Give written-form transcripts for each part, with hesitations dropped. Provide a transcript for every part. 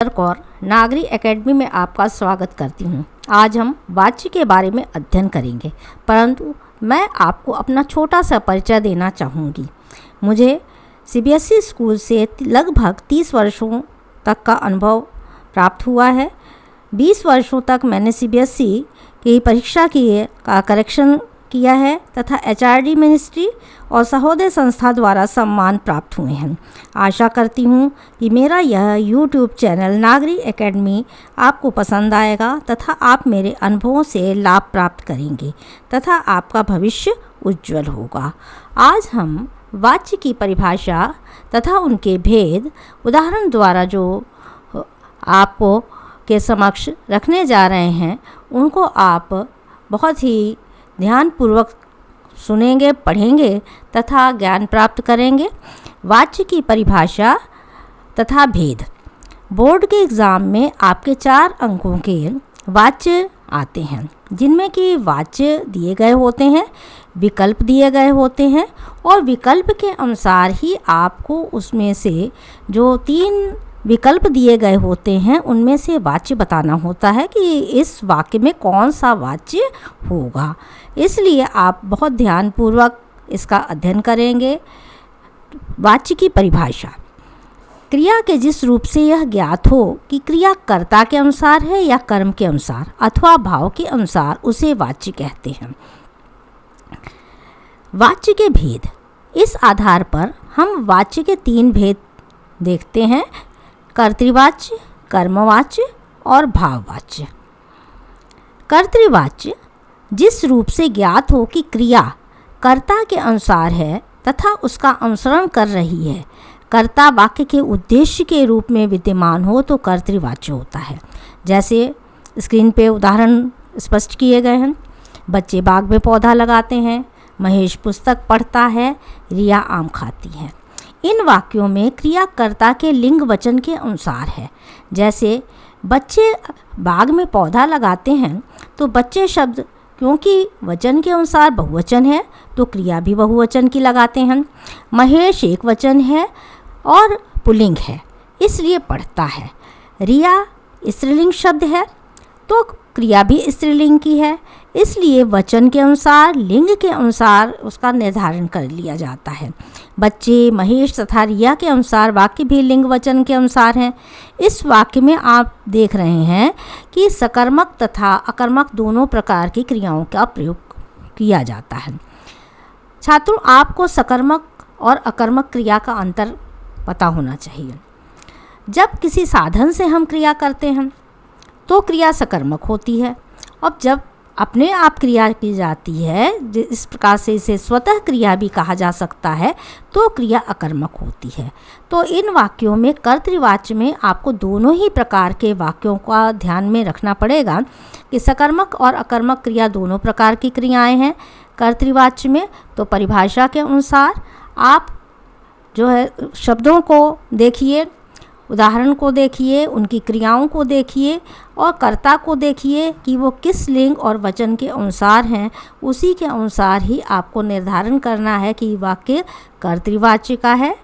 कौर नागरी academy में आपका स्वागत करती हूँ। आज हम वाच्य के बारे में अध्ययन करेंगे, परंतु मैं आपको अपना छोटा सा परिचय देना चाहूँगी। मुझे सीबीएसई स्कूल से लगभग 30 वर्षों तक का अनुभव प्राप्त हुआ है। 20 वर्षों तक मैंने सीबीएसई की परीक्षा का करेक्शन किया है तथा एचआरडी मिनिस्ट्री और सहोदय संस्था द्वारा सम्मान प्राप्त हुए हैं। आशा करती हूँ कि मेरा यह यूट्यूब चैनल नागरी एकेडमी आपको पसंद आएगा तथा आप मेरे अनुभवों से लाभ प्राप्त करेंगे तथा आपका भविष्य उज्जवल होगा। आज हम वाच्य की परिभाषा तथा उनके भेद उदाहरण द्वारा जो आपको के समक्ष रखने जा रहे हैं, उनको आप बहुत ही ध्यानपूर्वक सुनेंगे, पढ़ेंगे तथा ज्ञान प्राप्त करेंगे। वाच्य की परिभाषा तथा भेद। बोर्ड के एग्ज़ाम में आपके 4 अंकों के वाच्य आते हैं, जिनमें कि वाच्य दिए गए होते हैं, विकल्प दिए गए होते हैं और विकल्प के अनुसार ही आपको उसमें से जो 3 विकल्प दिए गए होते हैं उनमें से वाच्य बताना होता है कि इस वाक्य में कौन सा वाच्य होगा। इसलिए आप बहुत ध्यानपूर्वक इसका अध्ययन करेंगे। वाच्य की परिभाषा। क्रिया के जिस रूप से यह ज्ञात हो कि क्रिया कर्ता के अनुसार है या कर्म के अनुसार अथवा भाव के अनुसार, उसे वाच्य कहते हैं। वाच्य के भेद। इस आधार पर हम वाच्य के 3 भेद देखते हैं: कर्तृवाच्य, कर्मवाच्य और भाववाच्य। कर्तृवाच्य जिस रूप से ज्ञात हो कि क्रिया कर्ता के अनुसार है तथा उसका अनुसरण कर रही है, कर्ता वाक्य के उद्देश्य के रूप में विद्यमान हो तो कर्तृवाच्य होता है। जैसे स्क्रीन पे उदाहरण स्पष्ट किए गए हैं। बच्चे बाग में पौधा लगाते हैं, महेश पुस्तक पढ़ता है, रिया आम खाती है। इन वाक्यों में क्रिया कर्ता के लिंग वचन के अनुसार है। जैसे बच्चे बाग में पौधा लगाते हैं तो बच्चे शब्द क्योंकि वचन के अनुसार बहुवचन है तो क्रिया भी बहुवचन की लगाते हैं। महेश एक वचन है और पुल्लिंग है, इसलिए पढ़ता है। रिया स्त्रीलिंग शब्द है तो क्रिया भी स्त्रीलिंग की है, इसलिए वचन के अनुसार लिंग के अनुसार उसका निर्धारण कर लिया जाता है। बच्चे, महेश तथा रिया के अनुसार वाक्य भी लिंग वचन के अनुसार हैं। इस वाक्य में आप देख रहे हैं कि सकर्मक तथा अकर्मक दोनों प्रकार की क्रियाओं का प्रयोग किया जाता है। छात्रों, आपको सकर्मक और अकर्मक क्रिया का अंतर पता होना चाहिए। जब किसी साधन से हम क्रिया करते हैं तो क्रिया सकर्मक होती है, और जब अपने आप क्रिया की जाती है, इस प्रकार से इसे स्वतः क्रिया भी कहा जा सकता है, तो क्रिया अकर्मक होती है। तो इन वाक्यों में कर्तृवाच्य में आपको दोनों ही प्रकार के वाक्यों का ध्यान में रखना पड़ेगा कि सकर्मक और अकर्मक क्रिया दोनों प्रकार की क्रियाएं हैं कर्तृवाच्य में। तो परिभाषा के अनुसार आप जो है शब्दों को देखिए, उदाहरण को देखिए, उनकी क्रियाओं को देखिए और कर्ता को देखिए कि वो किस लिंग और वचन के अनुसार हैं। उसी के अनुसार ही आपको निर्धारण करना है कि वाक्य कर्तृवाच्य का है।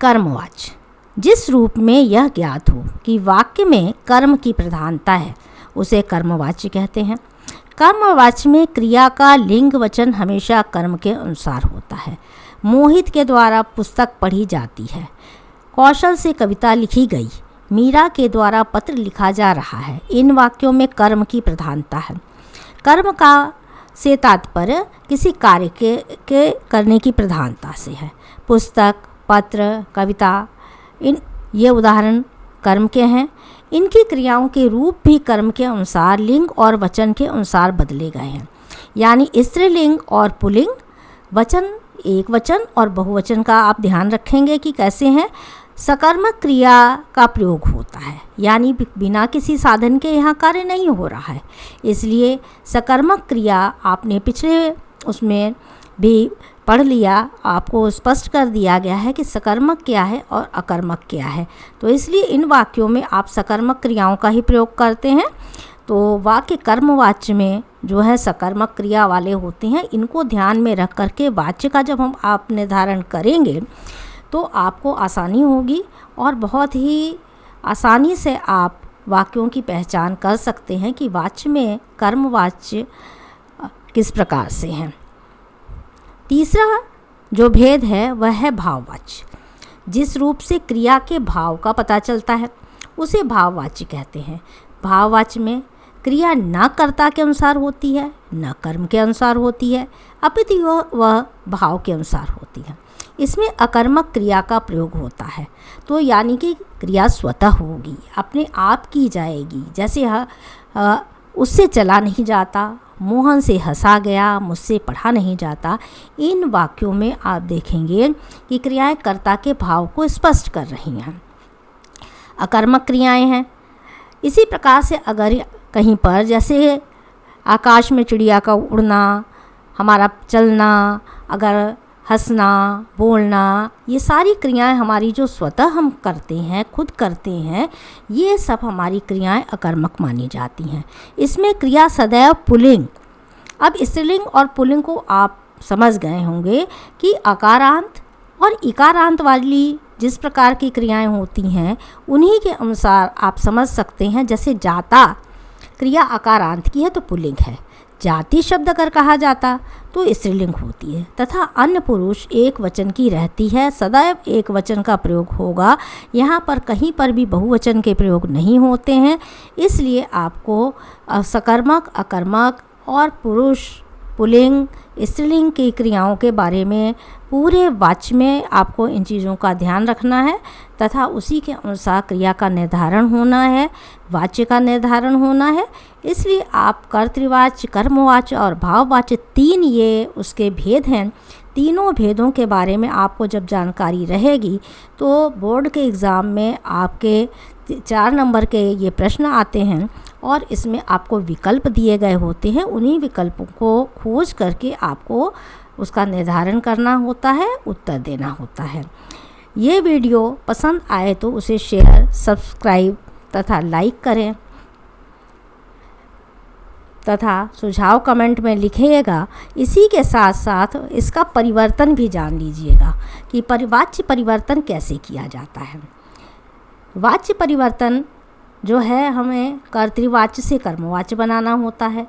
कर्मवाच्य। जिस रूप में यह ज्ञात हो कि वाक्य में कर्म की प्रधानता है, उसे कर्मवाच्य कहते हैं। कर्मवाच्य में क्रिया का लिंग वचन हमेशा कर्म के अनुसार होता है। मोहित के द्वारा पुस्तक पढ़ी जाती है। कौशल से कविता लिखी गई। मीरा के द्वारा पत्र लिखा जा रहा है। इन वाक्यों में कर्म की प्रधानता है। कर्म का से तात्पर्य किसी कार्य के करने की प्रधानता से है। पुस्तक, पत्र, कविता, ये उदाहरण कर्म के हैं। इनकी क्रियाओं के रूप भी कर्म के अनुसार लिंग और वचन के अनुसार बदले गए हैं। यानी स्त्रीलिंग और पुल्लिंग, वचन एक वचन और बहुवचन का आप ध्यान रखेंगे कि कैसे हैं। सकर्मक क्रिया का प्रयोग होता है, यानी बिना किसी साधन के यहाँ कार्य नहीं हो रहा है, इसलिए सकर्मक क्रिया आपने पिछले उसमें भी पढ़ लिया, आपको स्पष्ट कर दिया गया है कि सकर्मक क्या है और अकर्मक क्या है। तो इसलिए इन वाक्यों में आप सकर्मक क्रियाओं का ही प्रयोग करते हैं। तो वाक्य कर्मवाच्य में जो है सकर्मक क्रिया वाले होते हैं। इनको ध्यान में रख करके वाच्य का जब हम आप निर्धारण करेंगे तो आपको आसानी होगी और बहुत ही आसानी से आप वाक्यों की पहचान कर सकते हैं कि वाच्य में कर्मवाच्य किस प्रकार से हैं। तीसरा जो भेद है वह है भाववाच्य। जिस रूप से क्रिया के भाव का पता चलता है उसे भाववाच्य कहते हैं। भाववाच्य में क्रिया न कर्ता के अनुसार होती है न कर्म के अनुसार होती है, अपितु वह भाव के अनुसार होती है। इसमें अकर्मक क्रिया का प्रयोग होता है, तो यानी कि क्रिया स्वतः होगी, अपने आप की जाएगी। जैसे उससे चला नहीं जाता, मोहन से हंसा गया, मुझसे पढ़ा नहीं जाता। इन वाक्यों में आप देखेंगे कि क्रियाएं कर्ता के भाव को स्पष्ट कर रही हैं, अकर्मक क्रियाएं हैं। इसी प्रकार से अगर कहीं पर जैसे आकाश में चिड़िया का उड़ना, हमारा चलना, अगर हंसना, बोलना, ये सारी क्रियाएं हमारी जो स्वतः हम करते हैं, खुद करते हैं, ये सब हमारी क्रियाएं अकर्मक मानी जाती हैं। इसमें क्रिया सदैव पुल्लिंग। अब स्त्रीलिंग और पुल्लिंग को आप समझ गए होंगे कि अकारांत और इकारांत वाली जिस प्रकार की क्रियाएं होती हैं उन्हीं के अनुसार आप समझ सकते हैं। जैसे जाता क्रिया अकारांत की है तो पुल्लिंग है, जाति शब्द अगर कहा जाता तो स्त्रीलिंग होती है, तथा अन्य पुरुष एक वचन की रहती है, सदैव एक वचन का प्रयोग होगा। यहाँ पर कहीं पर भी बहुवचन के प्रयोग नहीं होते हैं। इसलिए आपको सकर्मक, अकर्मक और पुरुष, पुल्लिंग, स्त्रीलिंग की क्रियाओं के बारे में पूरे वाच्य में आपको इन चीज़ों का ध्यान रखना है तथा उसी के अनुसार क्रिया का निर्धारण होना है, वाच्य का निर्धारण होना है। इसलिए आप कर्तृवाच्य, कर्मवाच्य और भाववाच्य, तीन ये उसके भेद हैं। तीनों भेदों के बारे में आपको जब जानकारी रहेगी तो बोर्ड के एग्ज़ाम में आपके 4 नंबर के ये प्रश्न आते हैं और इसमें आपको विकल्प दिए गए होते हैं। उन्हीं विकल्पों को खोज करके आपको उसका निर्धारण करना होता है, उत्तर देना होता है। ये वीडियो पसंद आए तो उसे शेयर, सब्सक्राइब तथा लाइक करें तथा सुझाव कमेंट में लिखिएगा। इसी के साथ साथ इसका परिवर्तन भी जान लीजिएगा कि वाच्य परिवर्तन कैसे किया जाता है। वाच्य परिवर्तन जो है हमें कर्तृवाच्य से कर्मवाच्य बनाना होता है,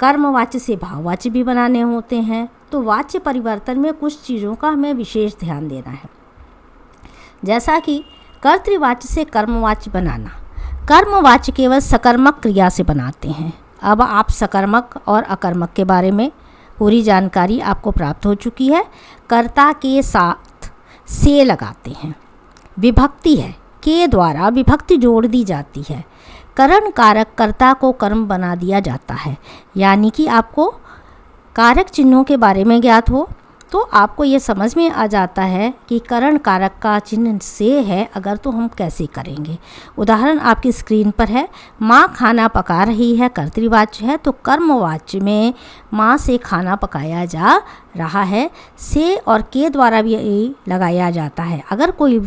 कर्मवाच्य से भाववाच्य भी बनाने होते हैं। तो वाच्य परिवर्तन में कुछ चीज़ों का हमें विशेष ध्यान देना है। जैसा कि कर्तृवाच्य से कर्मवाच्य बनाना, कर्मवाच्य केवल सकर्मक क्रिया से बनाते हैं। अब आप सकर्मक और अकर्मक के बारे में पूरी जानकारी आपको प्राप्त हो चुकी है। कर्ता के साथ से लगाते हैं, विभक्ति है, के द्वारा विभक्ति जोड़ दी जाती है। करण कारक कर्ता को कर्म बना दिया जाता है, यानी कि आपको कारक चिन्हों के बारे में ज्ञात हो तो आपको ये समझ में आ जाता है कि करण कारक का चिन्ह से है अगर तो हम कैसे करेंगे। उदाहरण आपकी स्क्रीन पर है, माँ खाना पका रही है, कर्तृवाच्य है तो कर्मवाच्य में माँ से खाना पकाया जा रहा है, से और के द्वारा भी लगाया जाता है। अगर कोई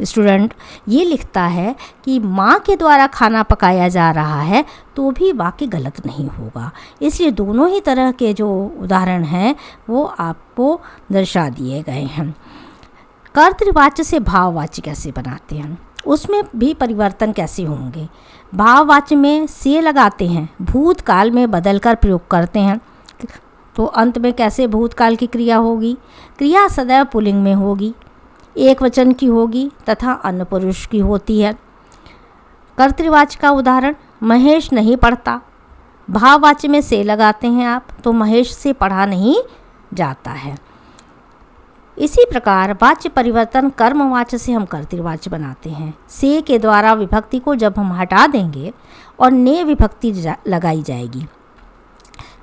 स्टूडेंट ये लिखता है कि माँ के द्वारा खाना पकाया जा रहा है तो भी वाक्य गलत नहीं होगा। इसलिए दोनों ही तरह के जो उदाहरण हैं वो आपको दर्शा दिए गए हैं। कर्तृवाच्य से भाववाच्य कैसे बनाते हैं, उसमें भी परिवर्तन कैसे होंगे। भाववाच्य में से लगाते हैं, भूतकाल में बदलकर प्रयोग करते हैं तो अंत में कैसे भूतकाल की क्रिया होगी। क्रिया सदैव पुल्लिंग में होगी, एक वचन की होगी तथा अन्य पुरुष की होती है। कर्तृवाच्य का उदाहरण, महेश नहीं पढ़ता। भाववाच्य में से लगाते हैं आप तो महेश से पढ़ा नहीं जाता है। इसी प्रकार वाच्य परिवर्तन कर्मवाच्य से हम कर्तृवाच्य बनाते हैं। से के द्वारा विभक्ति को जब हम हटा देंगे और ने विभक्ति लगाई जाएगी।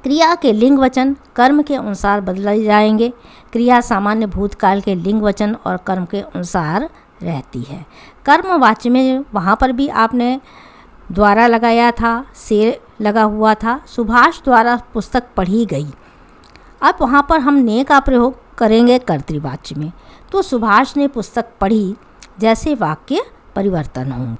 क्रिया के लिंग वचन कर्म के अनुसार बदले जाएंगे। क्रिया सामान्य भूतकाल के लिंग वचन और कर्म के अनुसार रहती है। कर्मवाच्य में वहाँ पर भी आपने द्वारा लगाया था, से लगा हुआ था। सुभाष द्वारा पुस्तक पढ़ी गई, अब वहाँ पर हम ने का प्रयोग करेंगे कर्तृवाच्य में तो सुभाष ने पुस्तक पढ़ी जैसे वाक्य परिवर्तन हों।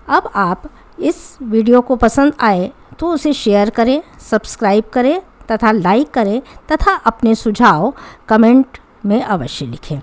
अब आप इस वीडियो को पसंद आए तो उसे शेयर करें, सब्सक्राइब करें तथा लाइक करें तथा अपने सुझाव कमेंट में अवश्य लिखें।